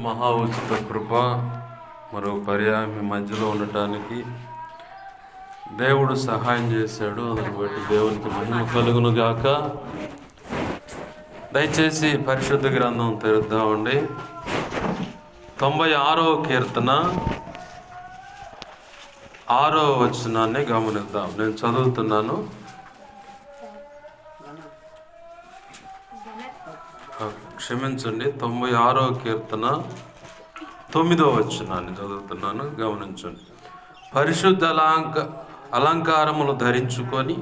మహా ఉచిత కృప మరో పర్యాయం మీ మధ్యలో ఉండటానికి దేవుడు సహాయం చేశాడు. అందుని బట్టి దేవునికి మహిమ కలుగును గాక. దయచేసి పరిశుద్ధ గ్రంథం తెరుద్దామండి. 96వ కీర్తన 6వ వచనాన్ని గమనిద్దాం. నేను చదువుతున్నాను. క్షమించండి, 96వ కీర్తన 9వ వచనాన్ని చదువుతున్నాను, గమనించండి. పరిశుద్ధ అలంకారములు ధరించుకొని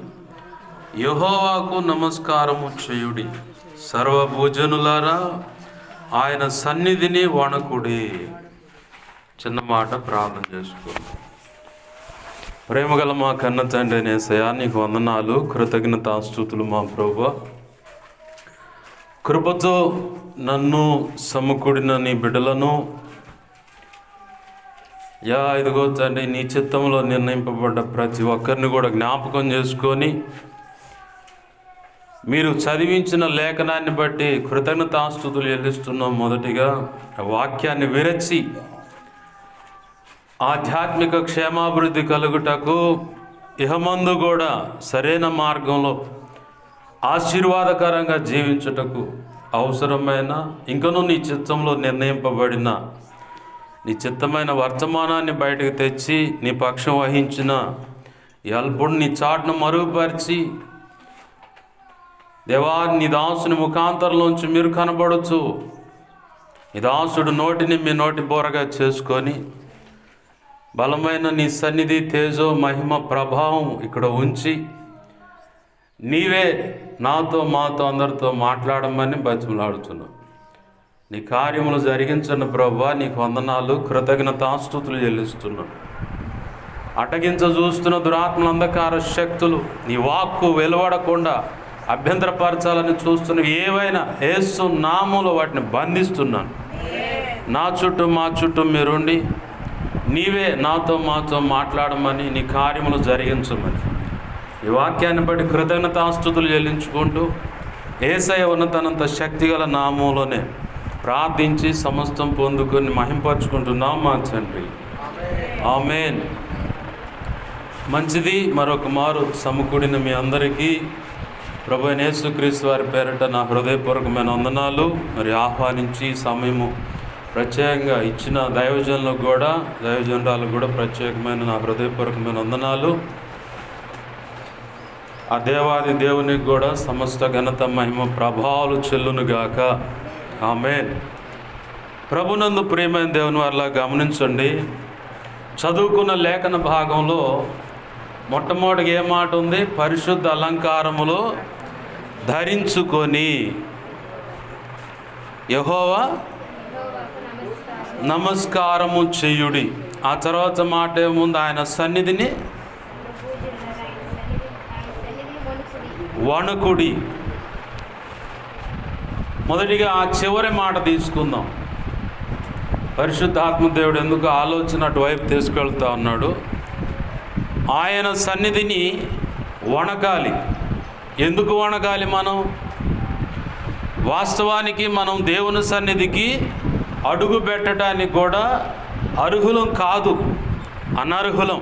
యెహోవాకు నమస్కారము చేయుడి, సర్వభూజనులారా ఆయన సన్నిధిని వణకుడి. చిన్న మాట ప్రార్థన చేసుకోండి. ప్రేమగల మా కన్న తండ్రి యేసయ్యా, నీకు వందనాలు, కృతజ్ఞతాస్తుతులు మా ప్రభువా. కృపతో నన్ను సమకూడిన నీ బిడ్డలను ఇదిగో తండ్రి, నీ చిత్తంలో నిర్ణయింపబడ్డ ప్రతి ఒక్కరిని కూడా జ్ఞాపకం చేసుకొని మీరు చదివించిన లేఖనాన్ని బట్టి కృతజ్ఞతాస్తుతులు చెల్లిస్తున్నాం. మొదటిగా వాక్యాన్ని విరచి ఆధ్యాత్మిక క్షేమాభివృద్ధి కలుగుటకు ఇహమందు కూడా సరైన మార్గంలో ఆశీర్వాదకరంగా జీవించుటకు అవసరమైన ఇంకనూ నీ చిత్తంలో నిర్ణయింపబడిన నీ చిత్తమైన వర్తమానాన్ని బయటకు తెచ్చి నీ పక్షం వహించిన ఈ అల్పుడు నీ చాటును మరుగుపరిచి దేవా, నీ దాసుని ముఖాంతరంలోంచి మీరు కనబడచ్చు. ఈ దాసుడు నోటిని మీ నోటి బోరగా చేసుకొని బలమైన నీ సన్నిధి, తేజో, మహిమ, ప్రభావం ఇక్కడ ఉంచి నీవే నాతో మాతో అందరితో మాట్లాడమని బతిమలాడుతున్నావు. నీ కార్యములు జరిగించండి ప్రభువా. నీకు వందనాలు, కృతజ్ఞతాస్తుతులు చెల్లిస్తున్నాను. అటగించ చూస్తున్న దురాత్మల అంధకార శక్తులు నీ వాక్కు వెలువడకుండా అభ్యంతరపరచాలని చూస్తున్న ఏవైనా యేసు నామములో వాటిని బంధిస్తున్నాను. నా చుట్టూ మా చుట్టూ మీరుండి నీవే నాతో మాతో మాట్లాడమని, నీ కార్యములు జరిగించమని ఈ వాక్యాన్ని బట్టి కృతజ్ఞతాస్తుతులు చెల్లించుకుంటూ యేసయ్య ఉన్నతనంత శక్తిగల నామంలోనే ప్రార్థించి సమస్తం పొందుకొని మహింపరచుకుంటున్నాం మా తండ్రి. ఆమేన్. మంచిది. మరొక మారు సమకూడిన మీ అందరికీ ప్రభు అయిన యేసుక్రీస్తు వారి పేరిట నా హృదయపూర్వకమైన వందనాలు. మరి ఆహ్వానించి సమయము ప్రత్యేకంగా ఇచ్చిన దైవజనులకు కూడా, దైవజనురాలకు కూడా ప్రత్యేకమైన నా హృదయపూర్వకమైన వందనాలు. ఆ దేవాది దేవునికి కూడా సమస్త ఘనత, మహిమ, ప్రభావాలు చెల్లునుగాక. ఆమేన్. ప్రభునందు ప్రియమైన దేవుని వారిలా గమనించండి. చదువుకున్న లేఖన భాగంలో మొట్టమొదటిగా ఏ మాట ఉంది? పరిశుద్ధ అలంకారములు ధరించుకొని యెహోవా నమస్కారము చేయుడి. ఆ తర్వాత మాట ఏముంది? ఆయన సన్నిధిని వణకుడి. మొదటిగా ఆ చివరి మాట తీసుకుందాం. పరిశుద్ధాత్మదేవుడు ఎందుకు ఆలోచన అటువైపు తీసుకెళ్తా ఉన్నాడు. ఆయన సన్నిధిని వణకాలి. ఎందుకు వణకాలి? మనం వాస్తవానికి మనం దేవుని సన్నిధికి అడుగు పెట్టడానికి కూడా అర్హులం కాదు, అనర్హులం.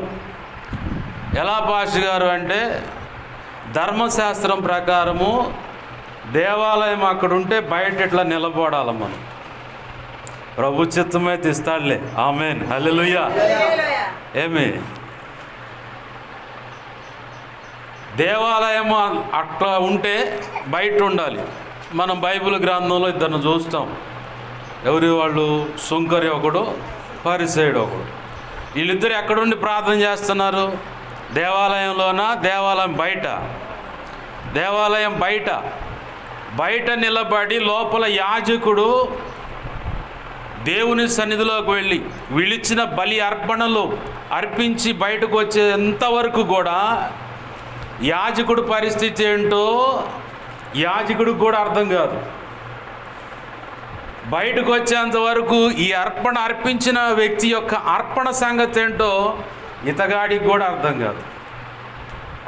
ఎలా పాష గారు అంటే, ధర్మశాస్త్రం ప్రకారము దేవాలయం అక్కడ ఉంటే బయట ఇట్లా నిలబడాలి మనం. ప్రభు చిత్తమైతే ఇస్తాడులే. ఆమేన్. హల్లెలూయా. ఏమి దేవాలయం అట్లా ఉంటే బయట ఉండాలి. మనం బైబిల్ గ్రంథంలో ఇద్దరిని చూస్తాం. ఎవరి వాళ్ళు? సుంకరి ఒకడు, పరిసయ్యుడు ఒకడు. వీళ్ళిద్దరు ఎక్కడుండి ప్రార్థన చేస్తున్నారు? దేవాలయంలోనా? దేవాలయం బయట. దేవాలయం బయట. బయట నిలబడి లోపల యాజకుడు దేవుని సన్నిధిలోకి వెళ్ళి విలిచిన బలి అర్పణలు అర్పించి బయటకు వచ్చేంతవరకు కూడా యాజకుడు పరిస్థితి ఏంటో యాజకుడికి కూడా అర్థం కాదు. బయటకు వచ్చేంత వరకు ఈ అర్పణ అర్పించిన వ్యక్తి యొక్క అర్పణ సంగతి ఏంటో ఇతగాడికి కూడా అర్థం కాదు.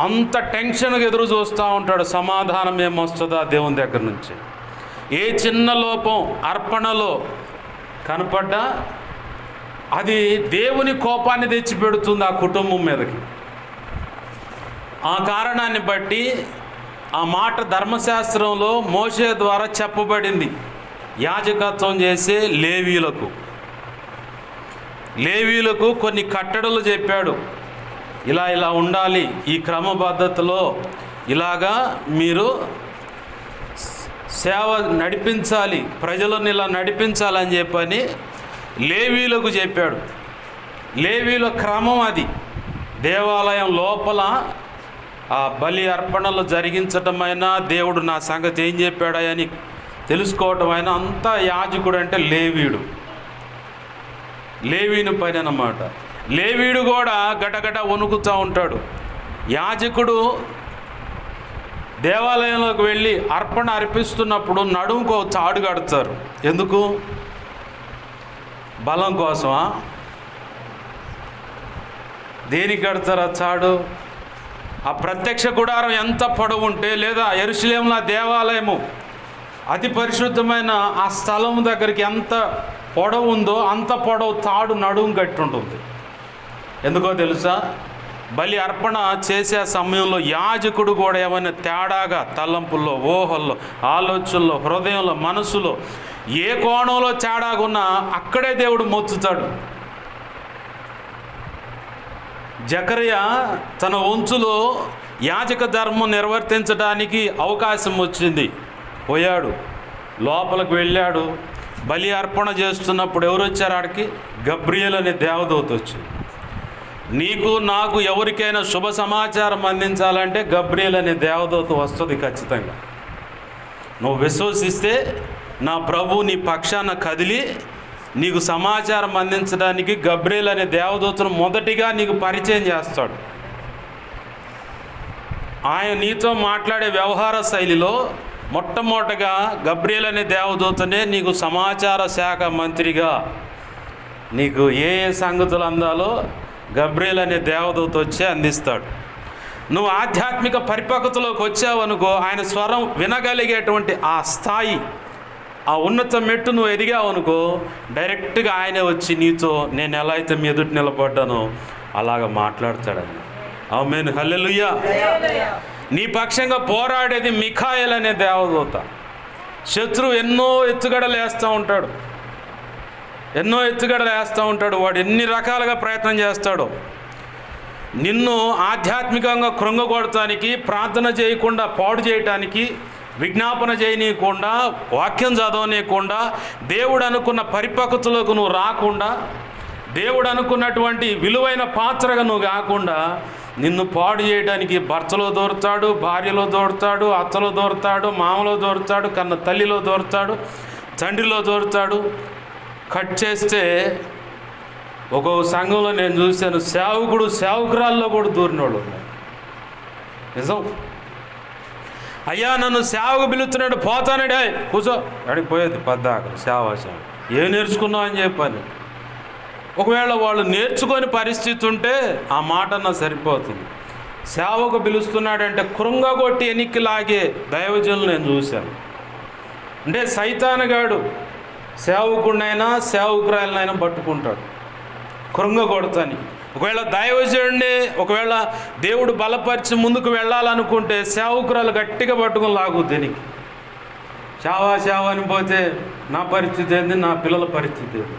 అంత టెన్షన్గా ఎదురు చూస్తూ ఉంటాడు. సమాధానం ఏమొస్తుందా దేవుని దగ్గర నుంచి? ఏ చిన్న లోపం అర్పణలో కనపడ్డా అది దేవుని కోపాన్ని తెచ్చిపెడుతుంది ఆ కుటుంబం మీదకి. ఆ కారణాన్ని బట్టి ఆ మాట ధర్మశాస్త్రంలో మోషే ద్వారా చెప్పబడింది. యాజకత్వం చేసే లేవీయులకు కొన్ని కట్టడలు చెప్పాడు. ఇలా ఉండాలి, ఈ క్రమ పద్ధతిలో ఇలాగా మీరు సేవ నడిపించాలి, ప్రజలను ఇలా నడిపించాలని చెప్పని లేవీయులకు చెప్పాడు. లేవీయుల క్రమం అది. దేవాలయం లోపల ఆ బలి అర్పణలు జరిగించటమైనా, దేవుడు నా సంగతి ఏం చెప్పాడని తెలుసుకోవటం అయినా అంతా యాజకుడు అంటే లేవీయుని పని అన్నమాట. లేవీయుడు కూడా గటగట వణుకుతూ ఉంటాడు. యాజకుడు దేవాలయంలోకి వెళ్ళి అర్పణ అర్పిస్తున్నప్పుడు నడుముకో తాడు కడతారు. ఎందుకు? బలం కోసమా? దేనికి కడతారు ఆ తాడు? ఆ ప్రత్యక్ష గుడారం ఎంత పొడవు ఉంటే, లేదా యెరూషలేములో దేవాలయము అతి పరిశుద్ధమైన ఆ స్థలం దగ్గరికి ఎంత పొడవు ఉందో అంత పొడవు తాడు నడుము కట్టి ఉంటుంది. ఎందుకో తెలుసా? బలి అర్పణ చేసే సమయంలో యాజకుడు కూడా ఏమైనా తేడాగా తలంపుల్లో, ఊహల్లో, ఆలోచనలో, హృదయంలో, మనసులో ఏ కోణంలో తేడాగున్నా అక్కడే దేవుడు మొత్తుతాడు. జకరియా తన వంచులో యాజక ధర్మం నిర్వర్తించడానికి అవకాశం వచ్చింది. పోయాడు, లోపలికి వెళ్ళాడు. బలి అర్పణ చేస్తున్నప్పుడు ఎవరు వచ్చారు ఆడికి? గబ్రియల్ అనే దేవదూత వచ్చింది. నీకు నాకు ఎవరికైనా శుభ సమాచారం అందించాలంటే గబ్రియల్ అనే దేవదూత వస్తుంది ఖచ్చితంగా. నువ్వు విశ్వసిస్తే నా ప్రభు నీ పక్షాన కదిలి నీకు సమాచారం అందించడానికి గబ్రియల్ అనే దేవదూతను మొదటిగా నీకు పరిచయం చేస్తాడు. ఆయన నీతో మాట్లాడే వ్యవహార శైలిలో మొట్టమొదటగా గబ్రియల్ అనే దేవదూతనే నీకు సమాచార శాఖ మంత్రిగా నీకు ఏ సంగతులు అందాలో గబ్రియల్ అనే దేవదూత వచ్చి అందిస్తాడు. నువ్వు ఆధ్యాత్మిక పరిపక్వతలోకి వచ్చావనుకో, ఆయన స్వరం వినగలిగేటువంటి ఆ స్థాయి, ఆ ఉన్నత మెట్టు నువ్వు ఎదిగావనుకో, డైరెక్ట్గా ఆయనే వచ్చి నీతో నేను ఎలా అయితే మీ ఎదుటి నిలబడ్డానో అలాగ మాట్లాడతాడని. ఆమేన్, హల్లెలూయా. నీ పక్షంగా పోరాడేది మిఖాయేల్ అనే దేవదూత. శత్రువు ఎన్నో ఎత్తుగడలు వేస్తూ ఉంటాడు. వాడు ఎన్ని రకాలుగా ప్రయత్నం చేస్తాడో నిన్ను ఆధ్యాత్మికంగా కృంగకొడటానికి, ప్రార్థన చేయకుండా పాడు చేయటానికి, విజ్ఞాపన చేయనీయకుండా, వాక్యం చదవనీయకుండా, దేవుడు అనుకున్న పరిపక్వతలోకి నువ్వు రాకుండా, దేవుడు అనుకున్నటువంటి విలువైన పాత్రగా నువ్వు కాకుండా నిన్ను పాడు చేయడానికి భర్తలో దూరుతాడు, భార్యలో దూరుతాడు, అత్తలో దూరుతాడు, మామలో దూరుతాడు, కన్న తల్లిలో దూరుతాడు, తండ్రిలో దూరుతాడు. కట్ చేస్తే ఒక్కొక్క సంఘంలో నేను చూశాను, సేవకురాల్లో కూడా దూరినోళ్ళు. నిజం. అయ్యా నన్ను సేవకు పిలుస్తున్నాడు, పోతానడే, కూర్చో అడిగి పోయేది పద్దాక సేవ ఏం నేర్చుకున్నావు అని చెప్పాను. ఒకవేళ వాళ్ళు నేర్చుకొని పరిస్థితి ఉంటే ఆ మాటన్నా సరిపోతుంది. సేవకు పిలుస్తున్నాడంటే కృంగగొట్టి ఎన్నిక లాగే దైవజనులు నేను చూశాను. అంటే సైతానుగాడు సేవకుడినైనా సేవకురాలనైనా పట్టుకుంటాడు కృంగగొడతాని. ఒకవేళ దైవజనుడిని ఒకవేళ దేవుడు బలపరిచి ముందుకు వెళ్ళాలనుకుంటే సేవకురాలు గట్టిగా పట్టుకుని లాగుద్ది దీనికి. సేవ అని పోతే నా పరిస్థితి ఏంది, నా పిల్లల పరిస్థితి ఏంది,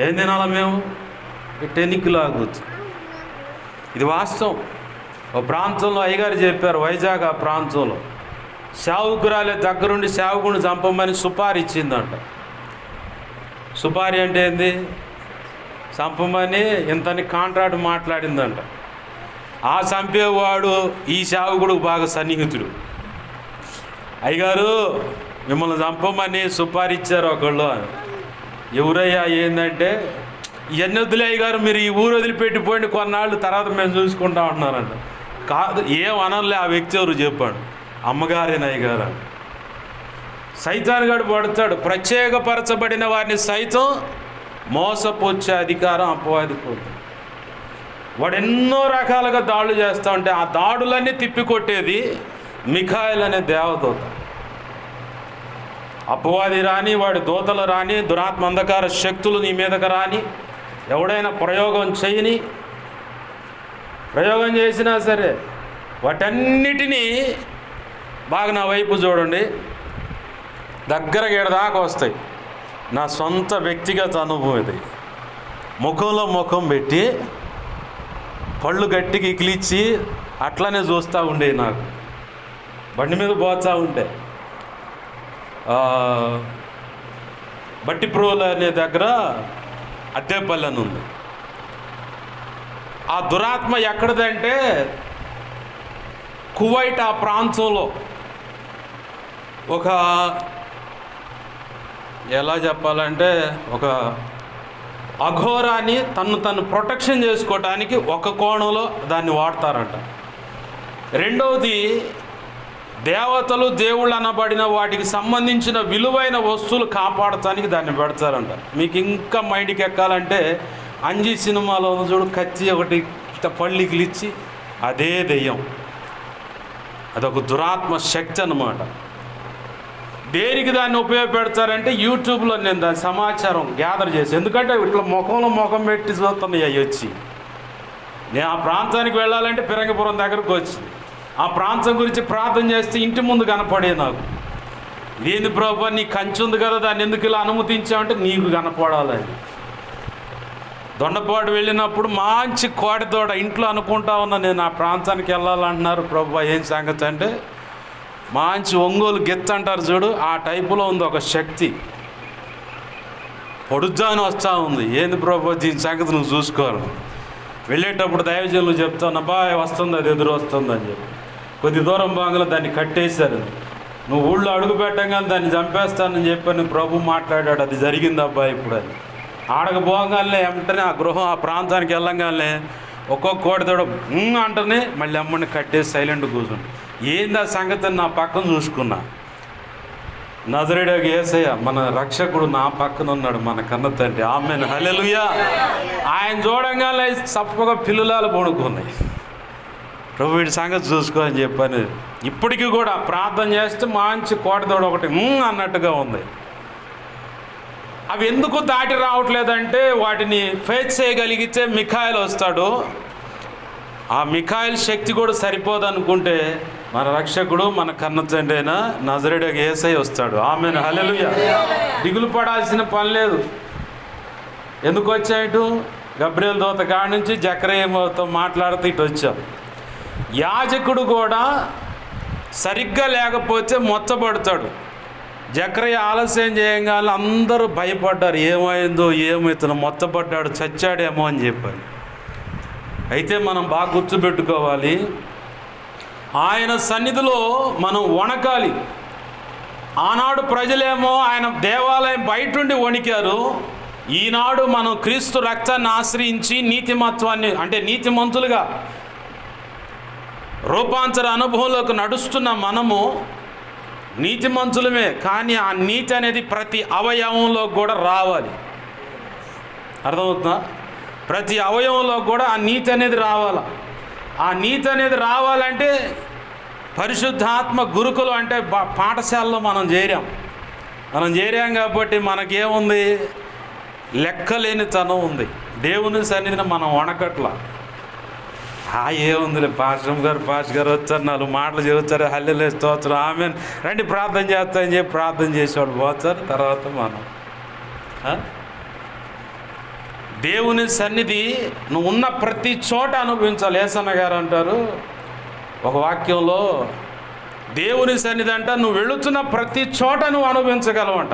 ఏం తినాలా మేము? టెన్నిక్ లాగొచ్చు. ఇది వాస్తవం. ఒక ప్రాంతంలో అయ్యగారు చెప్పారు, వైజాగ్ ఆ ప్రాంతంలో సేవకురాలే దగ్గరుండి సేవకుడిని చంపమని సుపారీ ఇచ్చిందంట. సుపారీ అంటే ఏంది? చంపమని ఇంతని కాంట్రాక్ట్ మాట్లాడిందంట. ఆ చంపేవాడు ఈ సేవకుడు బాగా సన్నిహితుడు. అయ్యగారు మిమ్మల్ని చంపమని సుపారీ ఇచ్చారు ఒకళ్ళు. ఎవరయ్యా ఏంటంటే, ఇవన్నీ వదిలే అయ్యగారు, మీరు ఈ ఊరు వదిలిపెట్టిపోయింది కొన్నాళ్ళు తర్వాత మేము చూసుకుంటా ఉంటున్నారంట. కాదు, ఏం అనలే ఆ వ్యక్తి ఎవరు చెప్పాడు, అమ్మగారేనా అయ్యగారు. సైతానుగాడు పడతాడు. ప్రత్యేకపరచబడిన వారిని సైతం మోసపుచ్చే అధికారం అపవాదికి. వాడు ఎన్నో రకాలుగా దాడులు చేస్తూ ఉంటే ఆ దాడులన్నీ తిప్పికొట్టేది మిఖాయేల్ అనే దేవదూత. అపవాది రాని, వాడి దూతలు రాని, దురాత్మ అంధకార శక్తులు నీ మీదకి రాని, ఎవడైనా ప్రయోగం చేసినా సరే వాటన్నిటినీ బాగా నా వైపు చూడండి, దగ్గర దాకా వస్తాయి. నా సొంత వ్యక్తిగత అనుభవం ఇది. ముఖంలో ముఖం పెట్టి పళ్ళు గట్టికి ఇకిలిచ్చి అట్లనే చూస్తూ ఉండేవి. నాకు బండి మీద పోతూ ఉంటే బట్టిప్రోలు అనే దగ్గర అద్దేపల్లి అని ఉంది. ఆ దురాత్మ ఎక్కడిదంటే కువైట్ ఆ ప్రాంతంలో ఒక, ఎలా చెప్పాలంటే, ఒక అఘోరాన్ని తను ప్రొటెక్షన్ చేసుకోవటానికి ఒక కోణంలో దాన్ని వాడతారంట. రెండవది, దేవతలు దేవుళ్ళు అనబడిన వాటికి సంబంధించిన విలువైన వస్తువులు కాపాడటానికి దాన్ని పెడతారంట. మీకు ఇంకా మైండ్కి ఎక్కాలంటే అంజీ సినిమాలో చూడు, కత్తి ఒకటి పళ్ళికిలిచ్చి, అదే దెయ్యం. అదొక దురాత్మ శక్తి అన్నమాట. దేనికి దాన్ని ఉపయోగపెడతారంటే యూట్యూబ్లో నేను దాని సమాచారం గ్యాదర్ చేసి, ఎందుకంటే ఇట్లా ముఖంలో ముఖం పెట్టి చూస్తున్నాయి అవి వచ్చి. నేను ఆ ప్రాంతానికి వెళ్ళాలంటే పిరంగపురం దగ్గరకు వచ్చి ఆ ప్రాంతం గురించి ప్రార్థన చేస్తే ఇంటి ముందు కనపడే నాకు. ఏంది ప్రభు, నీ కంచి ఉంది కదా, దాన్ని ఎందుకు ఇలా అనుమతించామంటే నీకు కనపడాలని. దొండపాడు వెళ్ళినప్పుడు మంచి కోడిదోడ ఇంట్లో అనుకుంటా ఉన్నా, నేను ఆ ప్రాంతానికి వెళ్ళాలంటున్నారు ప్రభు, ఏం సంగతి అంటే మంచి ఒంగోలు గెత్త అంటారు చూడు, ఆ టైపులో ఉంది ఒక శక్తి, పొడుజ్జాని వస్తూ ఉంది. ఏంది ప్రభు, దీని సంగతి నువ్వు చూసుకోవాలి. వెళ్ళేటప్పుడు దైవజనులు చెప్తాను, అబ్బాయి వస్తుంది, అది ఎదురు వస్తుంది అని చెప్పి. కొద్ది దూరం బాగా దాన్ని కట్టేశారు. నువ్వు ఊళ్ళో అడుగు పెట్టగానే దాన్ని చంపేస్తానని చెప్పని ప్రభు మాట్లాడాడు. అది జరిగింది అబ్బాయి. ఇప్పుడు అది ఆడకపోగానే వెంటనే ఆ గృహం, ఆ ప్రాంతానికి వెళ్ళంగానే ఒక్కొక్క కోడితోడ అంటనే మళ్ళీ అమ్మని కట్టేసి సైలెంట్ కూర్చుని, ఏంది ఆ సంగతి నా పక్కన చూసుకున్నా. నజరేయుడైన యేసయ్య మన రక్షకుడు నా పక్కన ఉన్నాడు, మన కన్న తండ్రి. ఆమేన్, హల్లెలూయా. ఆయన చూడంగానే చప్పగా పిల్లులాలు పడుకున్నాయి. ప్రభు వీడి సంగతి చూసుకో అని చెప్పని ఇప్పటికీ కూడా ప్రార్థన చేస్తే మంచి కోటతోడు ఒకటి అన్నట్టుగా ఉంది. అవి ఎందుకు దాటి రావట్లేదంటే వాటిని ఫేస్ చేయగలిగితే మిఖాయిల్ వస్తాడు. ఆ మిఖాయిల్ శక్తి కూడా సరిపోదు అనుకుంటే మన రక్షకుడు, మన కన్న తండ్రి అయిన నజరేయుడైన యేసయ్య వస్తాడు. ఆమేన్, హల్లెలూయా. దిగులు పడాల్సిన పని లేదు. ఎందుకు వచ్చాయిటు? గబ్రియల్ దూత కాడి నుంచి జకరియతో మాట్లాడుతూ ఇటు వచ్చాం. యాజకుడు కూడా సరిగ్గా లేకపోతే మొచ్చబడతాడు. జకరియా ఆలస్యం చేయగానే అందరూ భయపడ్డారు, ఏమైందో ఏమవుతుందో, మొత్తపడ్డాడు, చచ్చాడేమో అని చెప్పారు. అయితే మనం బాగా గుర్తుపెట్టుకోవాలి, ఆయన సన్నిధిలో మనం వణకాలి. ఆనాడు ప్రజలేమో ఆయన దేవాలయం బయటుండి వణికారు. ఈనాడు మనం క్రీస్తు రక్తాన్ని ఆశ్రయించి నీతిమత్వాన్ని, అంటే నీతిమంతులుగా రూపాంతర అనుభవంలోకి నడుస్తున్న మనము నీతిమంతులమే. కానీ ఆ నీతి అనేది ప్రతి అవయవంలో కూడా రావాలి. అర్థమవుతుందా? ప్రతి అవయవంలో కూడా ఆ నీతి అనేది రావాలి. ఆ నీతి అనేది రావాలంటే పరిశుద్ధాత్మ గురుకులు అంటే పాఠశాలలో మనం చేరాం కాబట్టి మనకేముంది? లెక్కలేనితనం ఉంది. దేవుని సన్నిధిని మనం వణకట్ల. ఏముందిలే, పాస్టర్ గారు వచ్చారు, 4 మాటలు చెబుతారు, హల్లెలూయా స్తోత్రం ఆమేన్, రండి ప్రార్థన చేస్తామని చెప్పి ప్రార్థన చేసేవాడు పోతారు. తర్వాత మనం దేవుని సన్నిధి నువ్వు ఉన్న ప్రతి చోట అనుభవించాలి. యేసన్న గారు అంటారు ఒక వాక్యంలో, దేవుని సన్నిధి అంట నువ్వు వెళుతున్న ప్రతి చోట నువ్వు అనుభవించగలవంట.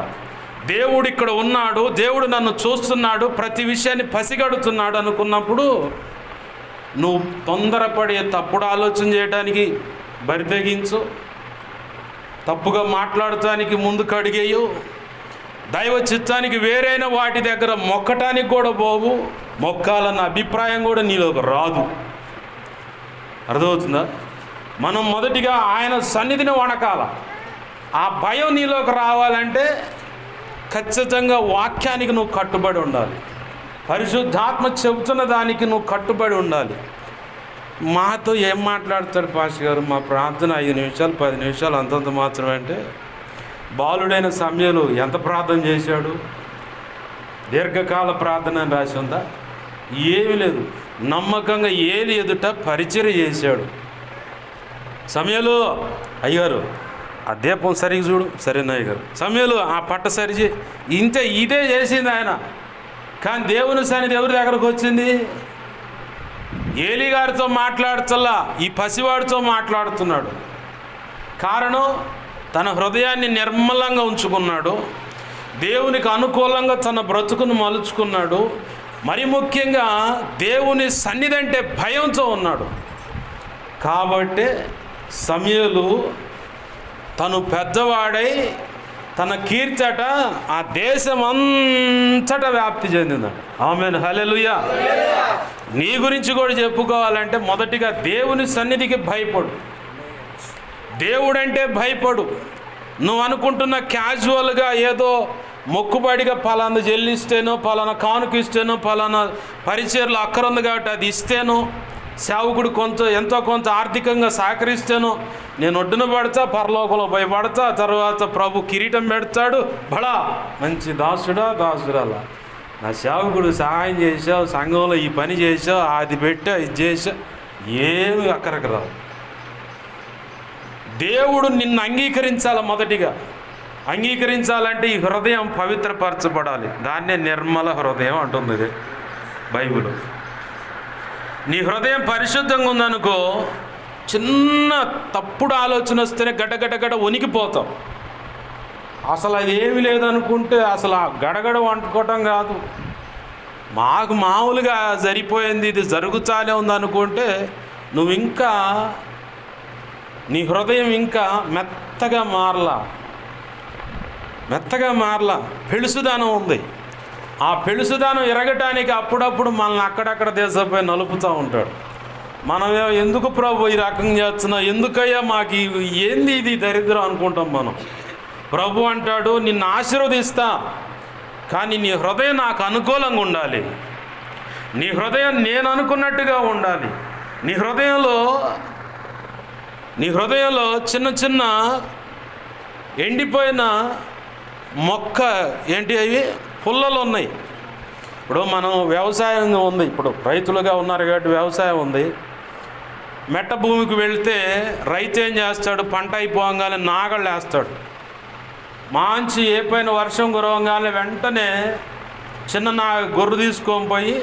దేవుడు ఇక్కడ ఉన్నాడు, దేవుడు నన్ను చూస్తున్నాడు, ప్రతి విషయాన్ని పసిగడుతున్నాడు అనుకున్నప్పుడు నువ్వు తొందరపడి తప్పుడు ఆలోచన చేయడానికి బరితెగించు, తప్పుగా మాట్లాడటానికి ముందుకు అడిగేయు, దైవ చిత్తానికి వేరైన వాటి దగ్గర మొక్కటానికి కూడా పోవు, మొక్కాలన్న అభిప్రాయం కూడా నీలోకి రాదు. అర్థమవుతుందా? మనం మొదటిగా ఆయన సన్నిధిని వణకాల. ఆ భయం నీలోకి రావాలంటే ఖచ్చితంగా వాక్యానికి నువ్వు కట్టుబడి ఉండాలి. పరిశుద్ధాత్మ చెబుతున్న దానికి నువ్వు కట్టుబడి ఉండాలి. మాతో ఏం మాట్లాడతారు పాస్టర్ గారు, మా ప్రార్థన 5 నిమిషాలు 10 నిమిషాలు అంతంత మాత్రమే అంటే బాలుడైన సమయలు ఎంత ప్రార్థన చేశాడు? దీర్ఘకాల ప్రార్థన అని రాసి ఉందా? ఏమీ లేదు. నమ్మకంగా ఏలి ఎదుట పరిచర్య చేశాడు. సమయలు అయ్యారు ఆ దీపం సరిగ్గా చూడు, సరేనా అయ్యారు. సమయలు ఆ పట్ట సరిచి ఇదే చేసింది ఆయన. కానీ దేవుని సన్నిధి ఎవరి దగ్గరకు వచ్చింది? ఏలి గారితో మాట్లాడుతల్లా, ఈ పసివాడితో మాట్లాడుతున్నాడు. కారణం, తన హృదయాన్ని నిర్మలంగా ఉంచుకున్నాడు, దేవునికి అనుకూలంగా తన బ్రతుకును మలుచుకున్నాడు. మరి ముఖ్యంగా దేవుని సన్నిధి అంటే భయంతో ఉన్నాడు. కాబట్టి సమయలు తను పెద్దవాడై తన కీర్తట ఆ దేశం అంతటా వ్యాప్తి చెందిందట. ఆమేన్, హల్లెలూయా. నీ గురించి కూడా చెప్పుకోవాలంటే మొదటిగా దేవుని సన్నిధికి భయపడు. దేవుడంటే భయపడు. నువ్వు అనుకుంటున్న క్యాజువల్గా ఏదో మొక్కుబడిగా పలానా చెల్లిస్తేనో, పలానా కానుక ఇస్తేనో, పలానా పరిచర్లు అక్కరుంది కాబట్టి అది ఇస్తేనో, సేవకుడు ఎంతో కొంత ఆర్థికంగా సహకరిస్తేనో నేను ఒడ్డున పడతా, పరలోకంలో భయపడతా, తర్వాత ప్రభు కిరీటం పెడతాడు, బడా మంచి దాసురాలా, నా సేవకుడు సహాయం చేసావు, సంఘంలో ఈ పని చేసావు, అది పెట్టా, ఇది చేసా, ఏమి అక్కడికి రావు. దేవుడు నిన్ను అంగీకరించాలి. మొదటిగా అంగీకరించాలంటే ఈ హృదయం పవిత్రపరచబడాలి. దాన్నే నిర్మల హృదయం అంటుంది ఇది బైబిల్. నీ హృదయం పరిశుద్ధంగా ఉందనుకో, చిన్న తప్పుడు ఆలోచన వస్తేనే గడగడ వణికిపోతాం. అసలు అది ఏమి లేదనుకుంటే అసలు ఆ గడగడ వండుకోవటం కాదు, మాకు మామూలుగా సరిపోయింది, ఇది జరుగుతానే ఉందనుకుంటే నువ్వు ఇంకా నీ హృదయం ఇంకా మెత్తగా మారలా. పెళుసుదానం ఉంది. ఆ పెళుసుదానం ఎరగటానికి అప్పుడప్పుడు మనల్ని అక్కడక్కడ దేశపోయి నలుపుతూ ఉంటాడు. మనం ఎందుకు ప్రభు ఈ రకంగా చేస్తున్నావు, ఎందుకయ్యా మాకు ఏంది ఇది దరిద్రం అనుకుంటాం మనం. ప్రభు అంటాడు, నిన్ను ఆశీర్వదిస్తా, కానీ నీ హృదయం నాకు అనుకూలంగా ఉండాలి. నీ హృదయం నేను అనుకున్నట్టుగా ఉండాలి. నీ హృదయంలో చిన్న ఎండిపోయిన మొక్క ఏంటి, అవి పుల్లలు ఉన్నాయి. ఇప్పుడు మనం వ్యవసాయం ఉంది, ఇప్పుడు రైతులుగా ఉన్నారు కాబట్టి వ్యవసాయం ఉంది. మెట్ట భూమికి వెళ్తే రైతు ఏం చేస్తాడు, పంట అయిపోగానే నాగళ్ళు వేస్తాడు. మంచి ఏ పైన వర్షం కురవగానే వెంటనే చిన్న గొర్రు తీసుకొని పోయి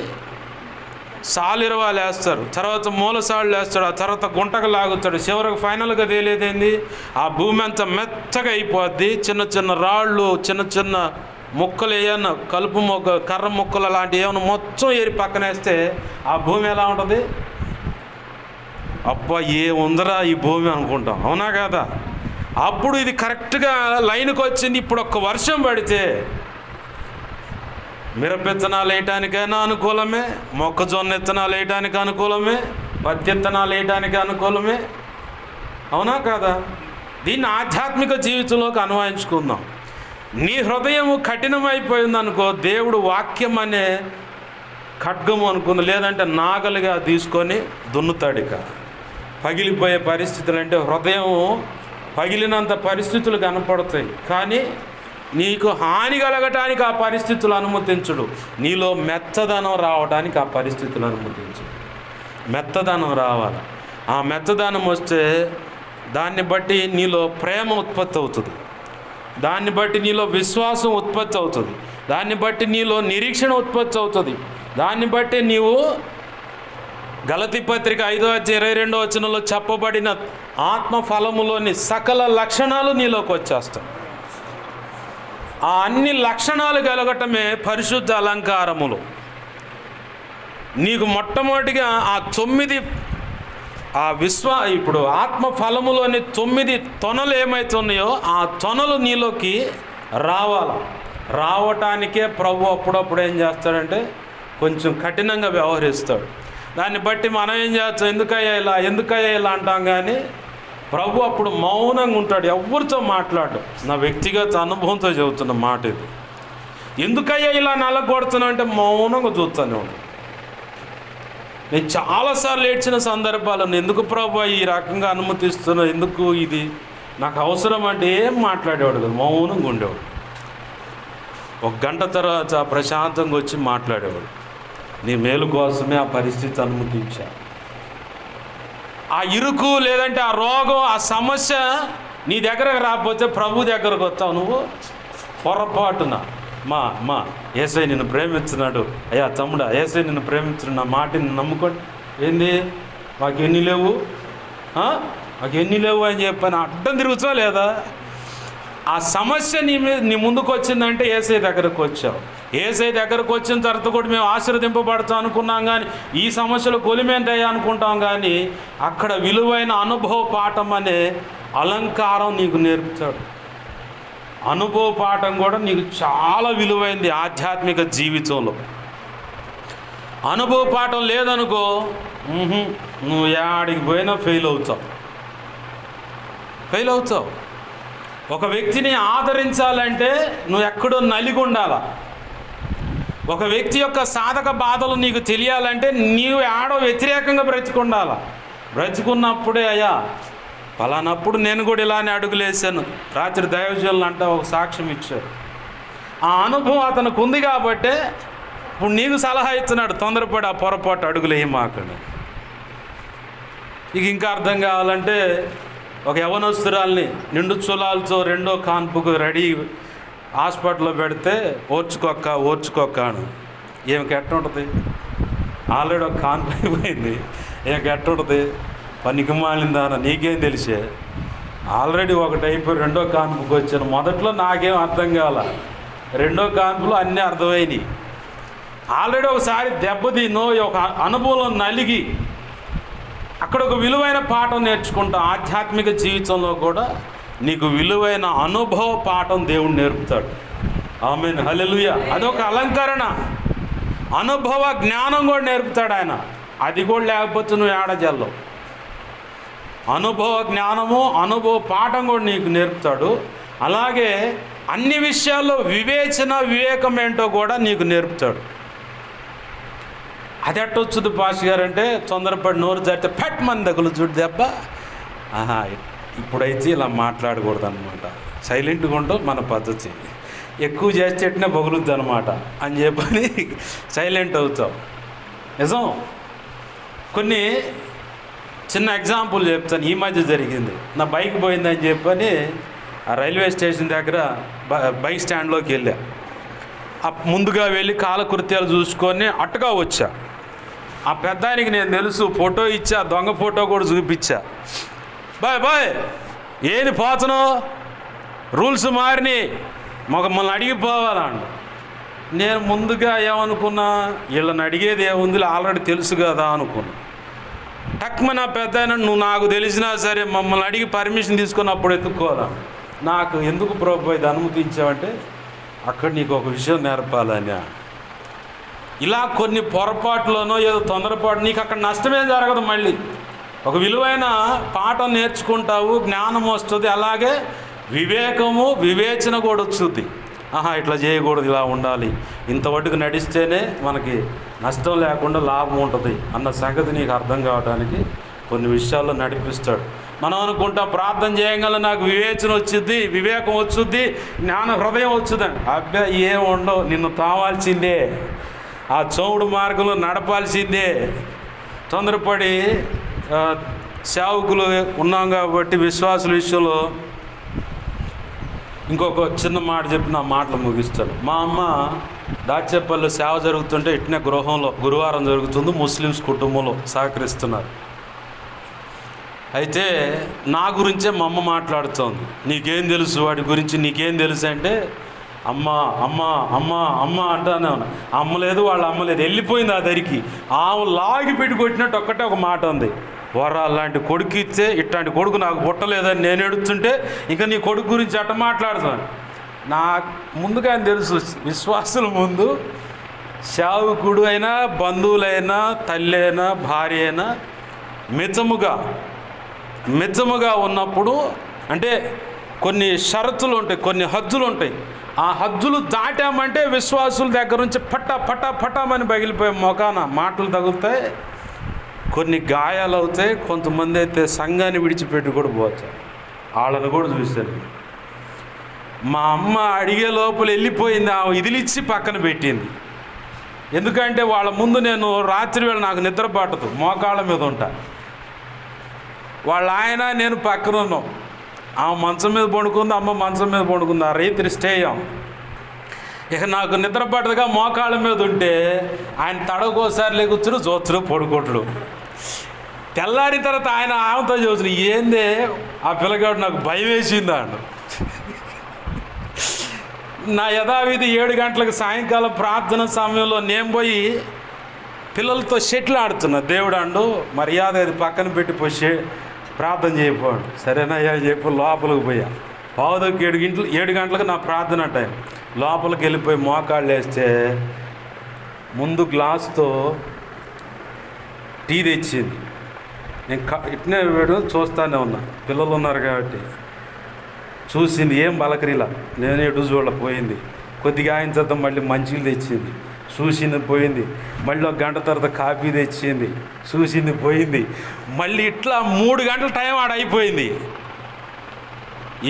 సాలిరవాలు వేస్తారు, తర్వాత మూలసాళ్ళు వేస్తాడు, ఆ తర్వాత గుంటకు లాగుతాడు. చివరికి ఫైనల్గా తేలేదేంది, ఆ భూమి అంతా మెత్తగా అయిపోద్ది. చిన్న రాళ్ళు, చిన్న ముక్కలు, ఏమన్నా కలుపు మొక్క, కర్ర ముక్కలు అలాంటివి ఏమన్నా మొత్తం ఏరి పక్కనేస్తే ఆ భూమి ఎలా ఉంటుంది? అబ్బా ఏముందరా ఈ భూమి అనుకుంటాం, అవునా కదా? అప్పుడు ఇది కరెక్ట్గా లైన్కి వచ్చింది. ఇప్పుడు ఒక్క వర్షం పడితే మిరపెత్తనాలు వేయటానికైనా అనుకూలమే, మొక్కజొన్న విత్తనాలు వేయటానికి అనుకూలమే, పత్తి విత్తనాలు వేయటానికి అనుకూలమే, అవునా కదా? దీన్ని ఆధ్యాత్మిక జీవితంలోకి అన్వయించుకుందాం. నీ హృదయం కఠినమైపోయిందనుకో, దేవుడు వాక్యం అనే ఖడ్గము అనుకుంది, లేదంటే నాగలిగా తీసుకొని దున్నుతాడు. ఇక పగిలిపోయే పరిస్థితులు, అంటే హృదయం పగిలినంత పరిస్థితులు కనపడతాయి, కానీ నీకు హాని కలగటానికి ఆ పరిస్థితులు అనుమతించడు. నీలో మెత్తదనం రావడానికి ఆ పరిస్థితులు అనుమతించడు. మెత్తదనం రావాలి. ఆ మెత్తదనం వస్తే దాన్ని బట్టి నీలో ప్రేమ ఉత్పత్తి అవుతుంది, దాన్ని బట్టి నీలో విశ్వాసం ఉత్పత్తి అవుతుంది, దాన్ని బట్టి నీలో నిరీక్షణ ఉత్పత్తి అవుతుంది, దాన్ని బట్టి నీవు గలతీ పత్రిక 5:22 చెప్పబడిన ఆత్మ ఫలములోని సకల లక్షణాలు నీలోకి వచ్చేస్తాయి. ఆ అన్ని లక్షణాలు కలగటమే పరిశుద్ధ అలంకారములు. నీకు మొట్టమొదటిగా ఆ 9 ఇప్పుడు ఆత్మ ఫలములోని 9 తొనలు ఏమవుతున్నాయో ఆ తొనలు నీలోకి రావటానికే ప్రభు అప్పుడప్పుడు ఏం చేస్తాడంటే కొంచెం కఠినంగా వ్యవహరిస్తాడు. దాన్ని బట్టి మనం ఏం చేస్తాం, ఎందుకయ్యా ఇలా అంటాం. కానీ ప్రభు అప్పుడు మౌనంగా ఉంటాడు, ఎవరితో మాట్లాడు. నా వ్యక్తిగత అనుభవంతో చెబుతున్న మాట ఇది. ఎందుకయ్యా ఇలా నల్లగొడుతున్నా అంటే మౌనంగా చూస్తానే ఉంటాడు. నేను చాలాసార్లు ఏడ్చిన సందర్భాలను, ఎందుకు ప్రభు ఈ రకంగా అనుమతిస్తున్నా, ఎందుకు ఇది నాకు అవసరం అంటే ఏం మాట్లాడేవాడు కదా, మౌనంగా ఉండేవాడు. ఒక గంట తర్వాత ప్రశాంతంగా వచ్చి మాట్లాడేవాడు. నీ మేలు కోసమే ఆ పరిస్థితి అనుమతించా. ఆ ఇరుకు లేదంటే ఆ రోగం, ఆ సమస్య నీ దగ్గరకు రాకపోతే ప్రభు దగ్గరకు వస్తావు నువ్వు పొరపాటున. మా యేసయ్య నిన్ను ప్రేమిస్తున్నాడు, అయ్యా తమ్ముడా యేసయ్య నిన్ను ప్రేమిస్తున్నాడు, నా మాటని నమ్ముకోండి. ఏంది మాకు ఎన్ని లేవు అని చెప్పని అడ్డం తిరుగుతావు లేదా? ఆ సమస్య నీ ముందుకు వచ్చిందంటే యేసయ్య దగ్గరకు వచ్చావు. యేసయ్య దగ్గరకు వచ్చిన తర్వాత కూడా మేము ఆశీర్వదింపబడతాం అనుకున్నాం, కానీ ఈ సమస్యలు కొలిమేంటయ్యా అనుకుంటాం, కానీ అక్కడ విలువైన అనుభవ పాఠం అనే అలంకారం నీకు నేర్పుతాడు. అనుభవ పాఠం కూడా నీకు చాలా విలువైంది ఆధ్యాత్మిక జీవితంలో. అనుభవ పాఠం లేదనుకో, నువ్వు యాడికి పోయినా ఫెయిల్ అవుతావు. ఒక వ్యక్తిని ఆదరించాలంటే నువ్వు ఎక్కడో నలిగి ఉండాలా. ఒక వ్యక్తి యొక్క సాధక బాధలు నీకు తెలియాలంటే నీవు ఆడో వ్యతిరేకంగా బ్రతికుండాలా. బ్రతికున్నప్పుడే అయ్యా పలానప్పుడు నేను కూడా ఇలానే అడుగులేసాను. రాత్రి దైవజనులు అంటే ఒక సాక్ష్యం ఇచ్చారు. ఆ అనుభవం అతనికి ఉంది కాబట్టే ఇప్పుడు నీకు సలహా ఇస్తున్నాడు, తొందరపడి ఆ పొరపాటు అడుగులేయమాకండి. ఇంకా అర్థం కావాలంటే ఒక యవనస్తురాల్ని నిండు చులాలతో రెండో కాన్పుకు రెడీ హాస్పిటల్లో పెడితే ఓర్చుకోక్క అని. ఏమికి ఎట్ట ఉంటుంది? ఆల్రెడీ ఒక కాన్పు అయిపోయింది, ఏమికి ఎట్ట ఉంటుంది? పనికి మాలిందా నీకేం తెలిసే? ఆల్రెడీ ఒకటి అయిపోయి రెండో కాన్పుకి వచ్చాను. మొదట్లో నాకేం అర్థం కాల, రెండో కాన్పులో అన్నీ అర్థమైనవి. ఆల్రెడీ ఒకసారి దెబ్బతిన్నో ఒక అనుభవంలో నలిగి అక్కడ ఒక విలువైన పాఠం నేర్చుకుంటాం. ఆధ్యాత్మిక జీవితంలో కూడా నీకు విలువైన అనుభవ పాఠం దేవుడు నేర్పుతాడు. ఆమేన్, హల్లెలూయా. అదొక అలంకరణ. అనుభవ జ్ఞానం కూడా నేర్పుతాడు ఆయన. అది కూడా లేకపోతే నువ్వు ఏడజల్లో. అనుభవ జ్ఞానము, అనుభవ పాఠం కూడా నీకు నేర్పుతాడు. అలాగే అన్ని విషయాల్లో వివేకం ఏంటో కూడా నీకు నేర్పుతాడు. అది ఎట్టొచ్చుది పాస్ గారంటే తొందరపడి నోరు జరిగితే ఫట్ మన దగ్గర చూడు దెబ్బ. ఇప్పుడైతే ఇలా మాట్లాడకూడదు అనమాట, సైలెంట్గా ఉండవు మన పద్ధతి. ఎక్కువ చేసి చెట్టినా బగులుద్ది అనమాట అని చెప్పని సైలెంట్ అవుతావు. నిజం. కొన్ని చిన్న ఎగ్జాంపుల్ చెప్తాను. ఈ మధ్య జరిగింది. నా బైక్ పోయిందని చెప్పని ఆ రైల్వే స్టేషన్ దగ్గర బైక్ స్టాండ్లోకి వెళ్ళా. ముందుగా వెళ్ళి కాలకృత్యాలు చూసుకొని అట్టుగా వచ్చా. ఆ పెద్దానికి నేను తెలుసు, ఫోటో ఇచ్చా, దొంగ ఫోటో కూడా చూపించా. బాయ్ ఏది పోతను, రూల్స్ మారిని, మమ్మల్ని అడిగిపోవాలండి. నేను ముందుగా ఏమనుకున్నా, వీళ్ళని అడిగేది ఏముంది ఆల్రెడీ తెలుసు కదా అనుకున్నా. టక్మ నా పెద్ద నువ్వు నాకు తెలిసినా సరే మమ్మల్ని అడిగి పర్మిషన్ తీసుకొని అప్పుడు ఎత్తుక్కోవాలా. నాకు ఎందుకు ప్రభు ఇది అనుమతించావంటే అక్కడ నీకు ఒక విషయం నేర్పాలని. ఇలా కొన్ని పొరపాట్లోనో ఏదో తొందరపాటు నీకు అక్కడ నష్టమే జరగదు. మళ్ళీ ఒక విలువైన పాఠం నేర్చుకుంటావు, జ్ఞానం వస్తుంది. అలాగే వివేచన కూడా వస్తుంది. ఇట్లా చేయకూడదు, ఇలా ఉండాలి, ఇంతవరకు నడిస్తేనే మనకి నష్టం లేకుండా లాభం ఉంటుంది అన్న సంగతి నీకు అర్థం కావడానికి కొన్ని విషయాల్లో నడిపిస్తాడు. మనం అనుకుంటాం ప్రార్థన చేయగల నాకు వివేచన వచ్చింది, వివేకం వచ్చుద్ది, జ్ఞాన హృదయం వచ్చుదని. అబ్బాయి ఏం ఉండవు. నిన్ను తావాల్సిందే, ఆ చౌడు మార్గంలో నడపాల్సిందే. తొందరపడి సేవకులు ఉన్నాం కాబట్టి విశ్వాసుల విషయంలో ఇంకొక చిన్న మాట చెప్పి నా మాటలు ముగిస్తాను. మా అమ్మ దాచేపల్లి సేవ జరుగుతుంటే ఇట్నే గృహంలో గురువారం జరుగుతుంది, ముస్లిమ్స్ కుటుంబంలో సహకరిస్తున్నారు. అయితే నా గురించే మా అమ్మ మాట్లాడుతోంది. నీకేం తెలుసు వాడి గురించి, నీకేం తెలుసు అంటే అమ్మ అమ్మ అమ్మ అమ్మ అంటానే ఉన్నా. అమ్మ లేదు, వాళ్ళ అమ్మ లేదు, వెళ్ళిపోయింది ఆ దరికి. ఆమె లాగి పెట్టి కొట్టినట్టు ఒక్కటే ఒక మాట ఉంది, వరాలు లాంటి కొడుకు ఇస్తే ఇట్లాంటి కొడుకు నాకు పుట్టలేదని నేను ఎడుతుంటే ఇంకా నీ కొడుకు గురించి అట్ట మాట్లాడుతాను. నాకు ముందుగా తెలుసు, విశ్వాసుల ముందు సేవకుడు అయినా, బంధువులైనా, తల్లి అయినా, భార్య అయినా మితముగా ఉన్నప్పుడు అంటే కొన్ని షరతులు ఉంటాయి, కొన్ని హద్దులు ఉంటాయి. ఆ హద్దులు దాటామంటే విశ్వాసుల దగ్గర నుంచి పటామని పగిలిపోయే మొఖాన మాటలు తగులుతాయి, కొన్ని గాయాలు అవుతాయి. కొంతమంది అయితే సంఘాన్ని విడిచిపెట్టి కూడా పోతారు. వాళ్ళని కూడా చూశాను. మా అమ్మ అడిగే లోపల వెళ్ళిపోయింది, ఆ ఇదిలిచ్చి పక్కన పెట్టింది. ఎందుకంటే వాళ్ళ ముందు నేను రాత్రి వేళ నాకు నిద్ర పట్టదు, మోకాళ్ళ మీద ఉంటా. వాళ్ళ ఆయన నేను పక్కన ఉన్నాం. ఆమె మంచం మీద పడుకుంది, అమ్మ మంచం మీద పడుకుంది. ఆ రైతుని స్టే అయ్యాం. ఇక నాకు నిద్ర పట్టదుగా మోకాళ్ళ మీద ఉంటే ఆయన తడవకోసారి లేకొచ్చుడు, చూచుడు, పడుకోటుడు. తెల్లారిన తర్వాత ఆయన ఆమెతో చూసిన, ఏందే ఆ పిల్లగాడు నాకు భయం వేసిందా అండు. నా యథావిధి 7 గంటలకు సాయంకాలం ప్రార్థన సమయంలో నేను పోయి పిల్లలతో షెట్లు ఆడుతున్నా. దేవుడు అండు మర్యాద అది పక్కన పెట్టిపోయి ప్రార్థన చేయకపోయాడు. సరేనయ్యా చెప్పు లోపలికి పోయా. పావుదొక్కి 7 గంటలకు నా ప్రార్థన టైం. లోపలికి వెళ్ళిపోయి మోకాళ్ళు వేస్తే ముందు గ్లాస్తో టీ తెచ్చింది. నేను ఇట్నే వేడు చూస్తానే ఉన్నా, పిల్లలు ఉన్నారు కాబట్టి. చూసింది, ఏం బలకరిలా, నేను ఎటు చూడపోయింది. కొద్దిగా ఆయన తర్వాత మళ్ళీ మంచిలు తెచ్చింది, చూసింది పోయింది. మళ్ళీ 1 గంట తర్వాత కాఫీ తెచ్చింది, చూసింది పోయింది. మళ్ళీ ఇట్లా 3 గంటల టైం ఆడ అయిపోయింది.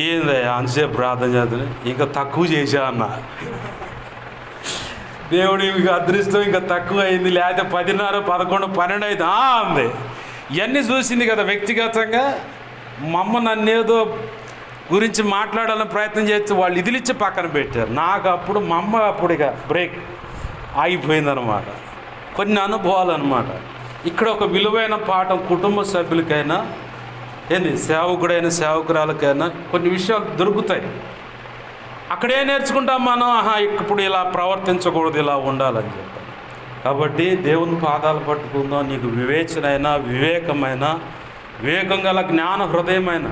ఏందయ్యా అంతసేపు ప్రార్థన చేద్దాం, ఇంకా తక్కువ చేసా అన్న. దేవుడు ఇంకా అదృష్టం ఇంకా తక్కువ అయింది, లేకపోతే 10:30, 11, 12 అయితే అంది. ఇవన్నీ చూసింది కదా వ్యక్తిగతంగా. మా అమ్మ నన్నేదో గురించి మాట్లాడాలని ప్రయత్నం చేస్తే వాళ్ళు ఇదిలిచ్చి పక్కన పెట్టారు. నాకు అప్పుడు మా అమ్మ అప్పుడు ఇక బ్రేక్ ఆగిపోయిందనమాట. కొన్ని అనుభవాలు అనమాట. ఇక్కడ ఒక విలువైన పాఠం కుటుంబ సభ్యులకైనా సేవకుడైన సేవకురాలకైనా కొన్ని విషయాలు దొరుకుతాయి. అక్కడే నేర్చుకుంటాం మనం, ఇప్పుడు ఇలా ప్రవర్తించకూడదు, ఇలా ఉండాలని చెప్పి. కాబట్టి దేవుని పాదాలు పట్టుకుందాం. నీకు వివేచనైనా వివేకం గల జ్ఞాన హృదయమైన.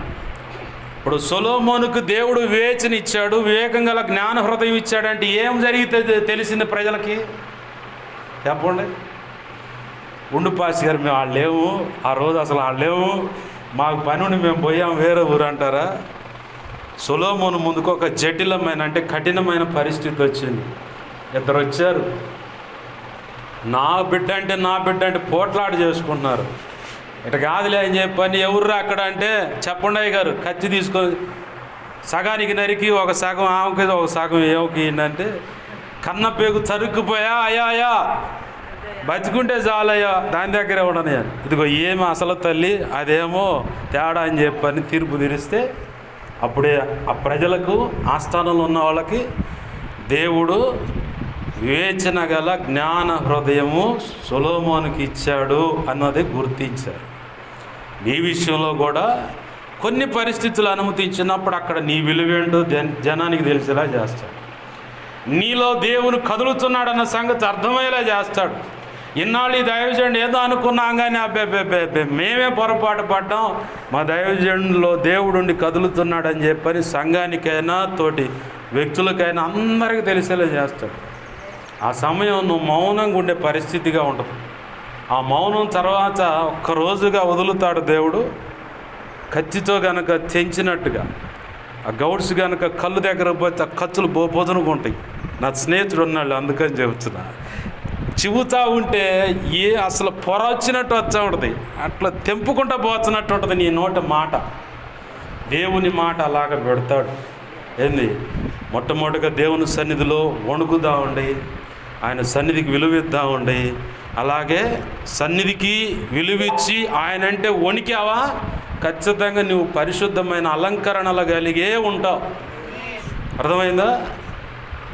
ఇప్పుడు సొలొమోనుకు దేవుడు వివేచన ఇచ్చాడు, వివేకం గల జ్ఞాన హృదయం ఇచ్చాడంటే ఏం జరిగితే తెలిసింది ప్రజలకి చెప్పండి. ఉండుపాసి గారు మేము వాళ్ళేము, ఆ రోజు అసలు వాళ్ళేము, మాకు పని ఉండి మేము పోయాం వేరే ఊరు అంటారా? సొలొమోను ముందుకు ఒక జటిలమైన అంటే కఠినమైన పరిస్థితి వచ్చింది. 2 వచ్చారు, నా బిడ్డ అంటే పోట్లాట చేసుకుంటున్నారు. ఇట కాదులే అని చెప్పని, ఎవర్రా అక్కడ అంటే చెప్పండి గారు, కత్తి తీసుకొని సగానికి నరికి ఒక సగం ఆమెకి ఒక సగం ఏమకి అంటే కన్న పేగు చరుక్కుపోయా, అయ్యా బతికుంటే చాలయ్యా, దాని దగ్గర ఉండని. ఇదిగో ఏమి అసలు తల్లి అదేమో తేడా అని చెప్పని తీర్పు తీరిస్తే అప్పుడే ఆ ప్రజలకు ఆస్థానంలో ఉన్న వాళ్ళకి దేవుడు వివేచన గల జ్ఞాన హృదయము సొలొమోనుకి ఇచ్చాడు అన్నది గుర్తించారు. నీ విషయంలో కూడా కొన్ని పరిస్థితులు అనుమతించినప్పుడు అక్కడ నీ విలువేంటో జనానికి తెలిసేలా చేస్తాడు. నీలో దేవుని కదులుతున్నాడన్న సంగతి అర్థమయ్యేలా చేస్తాడు. ఇన్నాళ్ళు ఈ దైవజనుడు ఏదో అనుకున్నాం కానీ అబ్బే మేమే పొరపాటు పడ్డాం, మా దైవజనుడిలో దేవుడుండి కదులుతున్నాడని చెప్పని సంఘానికైనా తోటి వ్యక్తులకైనా అందరికీ తెలిసేలా చేస్తాడు. ఆ సమయం నువ్వు మౌనంగా ఉండే పరిస్థితిగా ఉంటుంది. ఆ మౌనం తర్వాత ఒక్కరోజుగా వదులుతాడు దేవుడు. కత్తితో కనుక తెంచినట్టుగా ఆ గౌడ్స్ కనుక కళ్ళు దగ్గర పోతే ఆ కత్తులు పోతనుకుంటాయి. నా స్నేహితుడు ఉన్నాళ్ళు, అందుకని చెబుతున్నా. చివుతా ఉంటే అసలు పొర వచ్చినట్టు వచ్చా ఉంటుంది, అట్లా తెంపుకుంటా పోతున్నట్టు ఉంటుంది నీ నోట మాట. దేవుని మాట అలాగ పెడతాడు. మొట్టమొదటిగా దేవుని సన్నిధిలో వణుకుదా ఉండి, ఆయన సన్నిధికి విలువిద్దా ఉండి, అలాగే సన్నిధికి విలువిచ్చి ఆయనంటే వణికావా ఖచ్చితంగా నువ్వు పరిశుద్ధమైన అలంకరణలు కలిగే ఉంటావు. అర్థమైందా?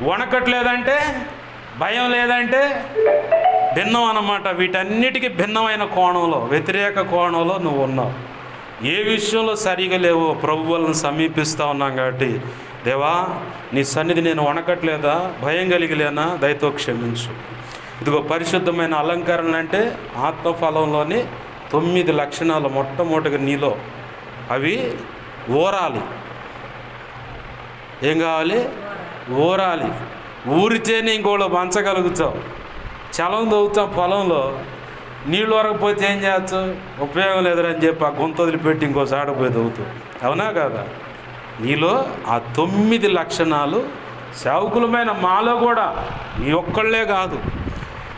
వణకట్లేదంటే, భయం లేదంటే భిన్నం అన్నమాట. వీటన్నిటికీ భిన్నమైన కోణంలో, వ్యతిరేక కోణంలో నువ్వు ఉన్నావు. ఏ విషయంలో సరిగా లేవో ప్రభు వాళ్ళని సమీపిస్తూ ఉన్నాం కాబట్టి, దేవా నీ సన్నిధి నేను వణకట్లేదా, భయం కలిగిలేనా, దయతో క్షమించు. ఇదిగో పరిశుద్ధమైన అలంకరణ అంటే ఆత్మఫలంలోని 9 లక్షణాలు మొట్టమొదటిగా నీలో అవి ఊరాలి. ఏం కావాలి? ఊరాలి. ఊరితేనే ఇంకోళ్ళు పంచగలుగుతావు. చలం తవ్వుతాం పొలంలో, నీళ్ళు వరకపోతే ఏం చేయొచ్చు? ఉపయోగం లేదని చెప్పి ఆ గొంతు వదిలిపెట్టి ఇంకో సాడపోయి తవ్వుతావు. అవునా కదా? నీలో ఆ 9 లక్షణాలు సేవకులమైన మాలో కూడా, నీ ఒక్కళ్ళే కాదు,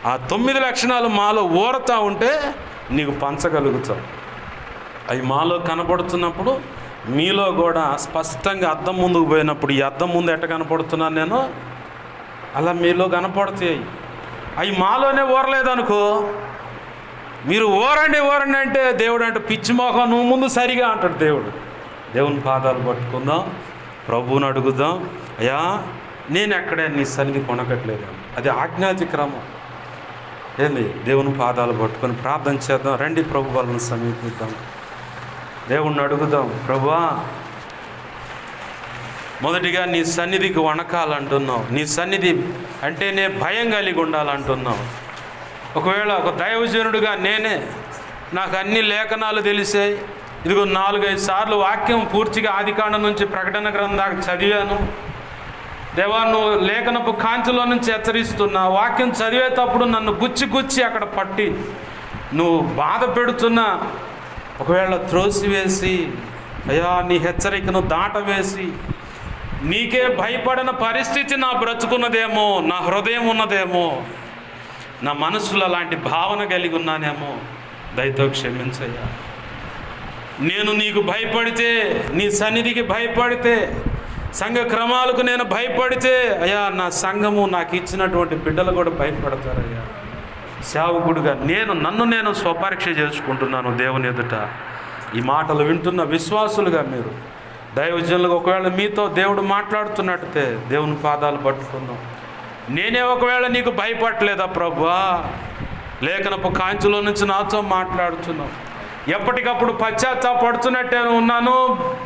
ఆ 9 లక్షణాలు మాలో ఊరతా ఉంటే నీకు పంచగలుగుతావు. అవి మాలో కనపడుతున్నప్పుడు మీలో కూడా స్పష్టంగా అద్దం ముందుకు పోయినప్పుడు ఈ అద్దం ముందు ఎట్ట కనపడుతున్నాను నేను, అలా మీలో కనపడతాయి. అవి మాలోనే ఊరలేదనుకో, మీరు ఊరండి అంటే దేవుడు అంటే పిచ్చి మోహం నువ్వు ముందు సరిగా అంటాడు దేవుడు. దేవుని పాదాలు పట్టుకుందాం, ప్రభువుని అడుగుదాం, అయ్యా నేను ఎక్కడే నీ సన్నిధి కొనకట్లేదు. అది ఆజ్ఞాతిక్రమం. ఏంది? దేవుని పాదాలు పట్టుకొని ప్రార్థన చేద్దాం. రండి ప్రభు వాళ్ళని సమీపిద్దాం, దేవుణ్ణి అడుగుదాం. ప్రభువా, మొదటిగా నీ సన్నిధికి వణకాలంటున్నావు, నీ సన్నిధి అంటేనే భయం కలిగి ఉండాలంటున్నావు. ఒకవేళ ఒక దైవజనుడిగా నేనే, నాకు అన్ని లేఖనాలు తెలిసాయి, ఇదిగో 4-5 సార్లు వాక్యం పూర్తిగా ఆదికాండం నుంచి ప్రకటన గ్రంథం దాకా చదివాను. దేవా, నువ్వు లేఖనపు కాంతిలో నుంచి హెచ్చరిస్తున్నా, వాక్యం చదివేటప్పుడు నన్ను గుచ్చి అక్కడ పట్టి నువ్వు బాధ పెడుతున్నా, ఒకవేళ త్రోసివేసి అయ్యా నీ హెచ్చరికను దాటవేసి నీకే భయపడిన పరిస్థితి నా బ్రతుకున్నదేమో, నా హృదయం ఉన్నదేమో, నా మనసులో అలాంటి భావన కలిగి ఉన్నానేమో, దయతో క్షమించయ్యా. నేను నీకు భయపడితే, నీ సన్నిధికి భయపడితే, సంఘ క్రమాలకు నేను భయపడితే, అయ్యా నా సంఘము నాకు ఇచ్చినటువంటి బిడ్డలు కూడా భయపడతారయ్యా. సేవకుడిగా నన్ను నేను స్వపరీక్ష చేసుకుంటున్నాను దేవుని ఎదుట. ఈ మాటలు వింటున్న విశ్వాసులుగా మీరు దైవజనులుగా ఒకవేళ మీతో దేవుడు మాట్లాడుతున్నట్టే దేవుని పాదాలు పట్టుకుందాం. నేనే ఒకవేళ నీకు భయపడలేదా ప్రభువా, లేఖనపు కాంతిలో నుంచి నాతో మాట్లాడుతున్నావు, ఎప్పటికప్పుడు పశ్చాత్తాపడుతున్నట్టే ఉన్నాను,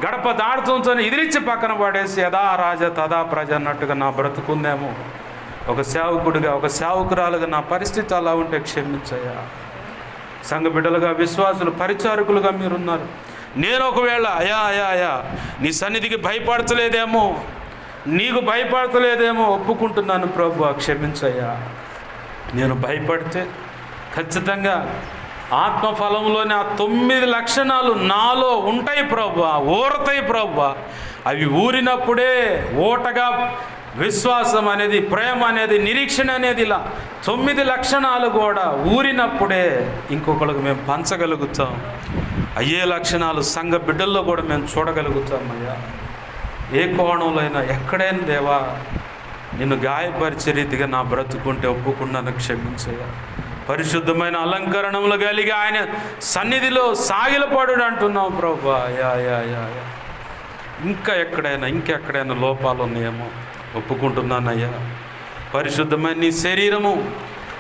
గడప దాడుతుంటే ఎదిరించి పక్కన పడేసి యథా రాజ తదా ప్రజ అన్నట్టుగా నా బ్రతుకుందేమో. ఒక సేవకుడిగా, ఒక సేవకురాలుగా నా పరిస్థితి అలా ఉంటే క్షమించయ్యా. సంఘ బిడ్డలుగా, విశ్వాసులు, పరిచారకులుగా మీరున్నారు. నేను ఒకవేళ అయ్యా నీ సన్నిధికి భయపడతలేదేమో, నీకు భయపడతలేదేమో ఒప్పుకుంటున్నాను ప్రభువా, క్షమించయ్యా. నేను భయపడితే ఖచ్చితంగా ఆత్మఫలంలోని ఆ 9 లక్షణాలు నాలో ఉంటాయి ప్రభువా, ఊరతాయి ప్రభువా. అవి ఊరినప్పుడే ఓటగా విశ్వాసం అనేది, ప్రేమ అనేది, నిరీక్షణ అనేది, ఇలా 9 లక్షణాలు కూడా ఊరినప్పుడే ఇంకొకరికి మేము పంచగలుగుతాం. అయ్యే లక్షణాలు సంఘ బిడ్డల్లో కూడా మేము చూడగలుగుతాం. అయ్యా, ఏ కోణంలో అయినా ఎక్కడైనా దేవా నిన్ను గాయపరిచే రీతిగా నా బ్రతుకుంటే ఒప్పుకున్నాను, క్షమించయ్యా. పరిశుద్ధమైన అలంకరణములు కలిగి ఆయన సన్నిధిలో సాగిలపడు అంటున్నాం ప్రభువా. యా ఇంకెక్కడైనా లోపాలు ఉన్నాయేమో ఒప్పుకుంటున్నానయ్యా. పరిశుద్ధమైన నీ శరీరము,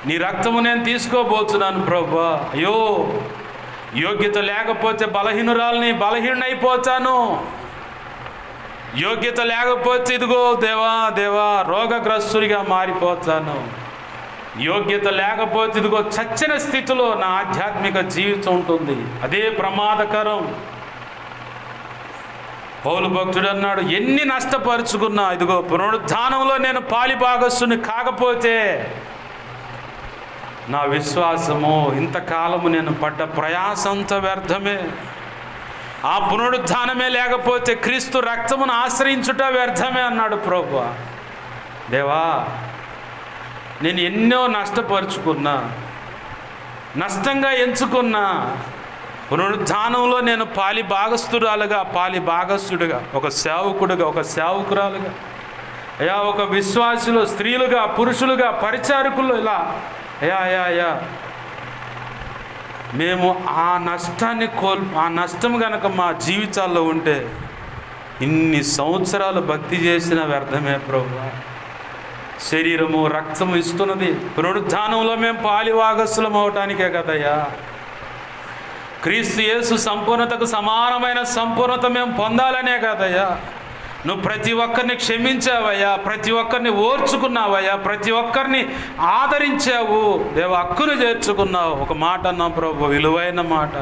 నీ రక్తము నేను తీసుకోబోతున్నాను ప్రభువా. అయ్యో, యోగ్యత లేకపోతే బలహీనైపోతాను. యోగ్యత లేకపోతే ఇదిగో దేవా రోగగ్రస్తుడిగా మారిపోతాను. యోగ్యత లేకపోతే ఇదిగో చచ్చిన స్థితిలో నా ఆధ్యాత్మిక జీవితం ఉంటుంది. అదే ప్రమాదకరం. పౌలు భక్తుడు అన్నాడు, ఎన్ని నష్టపరుచుకున్నా ఇదిగో పునరుద్ధానంలో నేను పాలిభాగస్తుని కాకపోతే నా విశ్వాసము, ఇంతకాలము నేను పడ్డ ప్రయాసంత వ్యర్థమే. ఆ పునరుద్ధానమే లేకపోతే క్రీస్తు రక్తమును ఆశ్రయించుట వ్యర్థమే అన్నాడు ప్రభువా. దేవా, నేను ఎన్నో నష్టపరుచుకున్నా, నష్టంగా ఎంచుకున్నా, పునరుద్ధానంలో నేను పాలిభాగస్తుడిగా, ఒక సేవకుడిగా, ఒక సేవకురాలుగా, అయ్యా ఒక విశ్వాసులు, స్త్రీలుగా, పురుషులుగా, పరిచారకులు, ఇలా అయ్యా మేము ఆ నష్టం కనుక మా జీవితాల్లో ఉంటే ఇన్ని సంవత్సరాలు భక్తి చేసిన వ్యర్థమే ప్రభువా. శరీరము, రక్తము ఇస్తున్నది పునరుద్ధానంలో మేము పాలిభాగస్తులం అవటానికే కదయ్యా. క్రీస్తు యేసు సంపూర్ణతకు సమానమైన సంపూర్ణత మేము పొందాలనే కదయ్యా. నువ్వు ప్రతి ఒక్కరిని క్షమించావయ్యా, ప్రతి ఒక్కరిని ఓర్చుకున్నావయ్యా, ప్రతి ఒక్కరిని ఆదరించావు దేవ, హక్కును చేర్చుకున్నావు. ఒక మాట అన్నా ప్రభు, విలువైన మాట.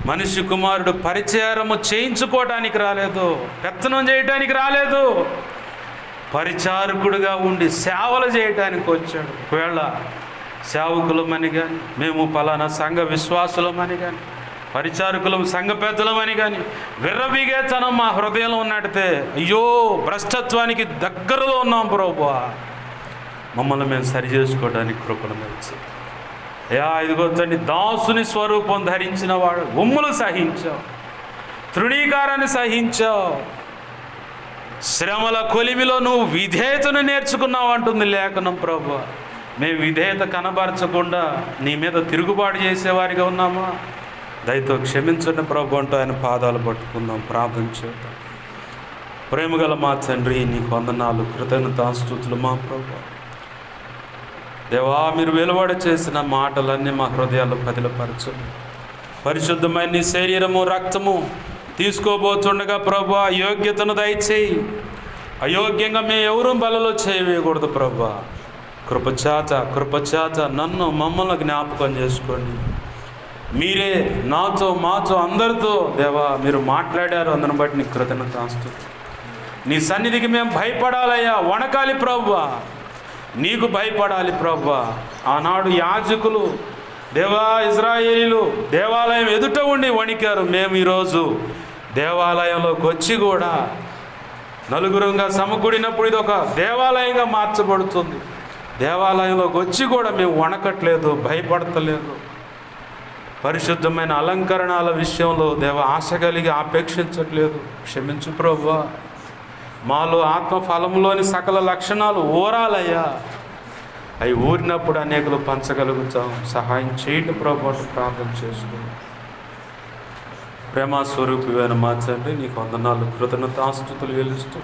మనిషి కుమారుడు పరిచారము చేయించుకోవటానికి రాలేదు, పెత్తనం చేయటానికి రాలేదు, పరిచారకుడుగా ఉండి సేవలు చేయటానికి వచ్చాడు. ఒకవేళ సేవకులమని కానీ, మేము పలానా సంఘ విశ్వాసులమని కానీ, పరిచారకులం, సంఘ పెద్దలమని కానీ విర్రవీగేతనం మా హృదయంలో ఉన్నట్టే, అయ్యో భ్రష్టత్వానికి దగ్గరలో ఉన్నాం ప్రభువా, మమ్మల్ని మేము సరి చేసుకోవడానికి కృపను తెలుసు. అయ్యా, ఇదిగో తండ్రి, దాసుని స్వరూపం ధరించిన వాడు ఉమ్ములు సహించావు, తృణీకారాన్ని సహించావు, శ్రమల కొలిమిలో నువ్వు విధేయతను నేర్చుకున్నావు అంటుంది లేఖనం. ప్రభువా, మేము విధేయత కనబరచకుండా నీ మీద తిరుగుబాటు చేసేవారిగా ఉన్నామా? దయతో క్షమించండి ప్రభు అంటూ ఆయన పాదాలు పట్టుకుందాం, ప్రార్థన చేద్దాం. ప్రేమగల మా తండ్రి, నీకు వందనాలు, కృతజ్ఞతాస్తుతులు మా ప్రభు. దేవా, మీరు వెలువడ చేసిన మాటలన్నీ మా హృదయాల్లో పదిలపరచండి. పరిశుద్ధమైన నీ శరీరము రక్తము తీసుకోబోతుండగా ప్రభు యోగ్యతను దయచేయి. అయోగ్యంగా మేము ఎవరూ బలలో చేయవేయకూడదు ప్రభు. కృపచేత నన్ను మమ్మల్ని జ్ఞాపకం చేసుకోండి. మీరే నాతో మాతో అందరితో దేవా మీరు మాట్లాడారు, అందుని బట్టి నీ కృతజ్ఞతాస్తుతులు. నీ సన్నిధికి మేము భయపడాలయ్యా, వణకాలి ప్రభువా, నీకు భయపడాలి ప్రభువా. ఆనాడు యాజకులు దేవా ఇశ్రాయేలీయులు దేవాలయం ఎదుట ఉండి వణికారు. మేము ఈరోజు దేవాలయంలోకి వచ్చి కూడా నలుగురుగా సమకూడినప్పుడు ఇది ఒక దేవాలయంగా మార్చబడుతుంది. దేవాలయంలోకి వచ్చి కూడా మేము వణకట్లేదు, భయపడతలేదు. పరిశుద్ధమైన అలంకరణల విషయంలో దేవ ఆశ కలిగి ఆపేక్షించట్లేదు. క్షమించు ప్రభువా. మాలో ఆత్మఫలంలోని సకల లక్షణాలు ఊరాలయ్యా. అవి ఊరినప్పుడు అనేకులు పంచగలుగుతాం. సహాయం చేయండి ప్రభు అని ప్రార్థన చేసుకుని. ప్రేమ స్వరూపివైన మా తండ్రి, నీకు వందనాలు, కృతజ్ఞతాస్తుతులు చెల్లిస్తూ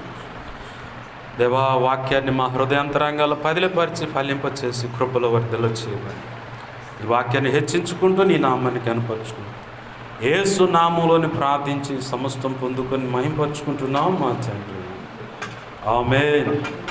దేవా వాక్యాన్ని మా హృదయాంతరంగాల్లో పదిలపరిచి ఫలింపచేసి కృపలో వర్ధలో చేయమని ఈ వాక్యాన్ని హెచ్చించుకుంటూ నీ నామాన్ని కనపరుచుకుంటూ యేసు నామంలోని ప్రార్థించి సమస్తం పొందుకొని మహింపరుచుకుంటున్నాం మా తండ్రి. ఆమేన్.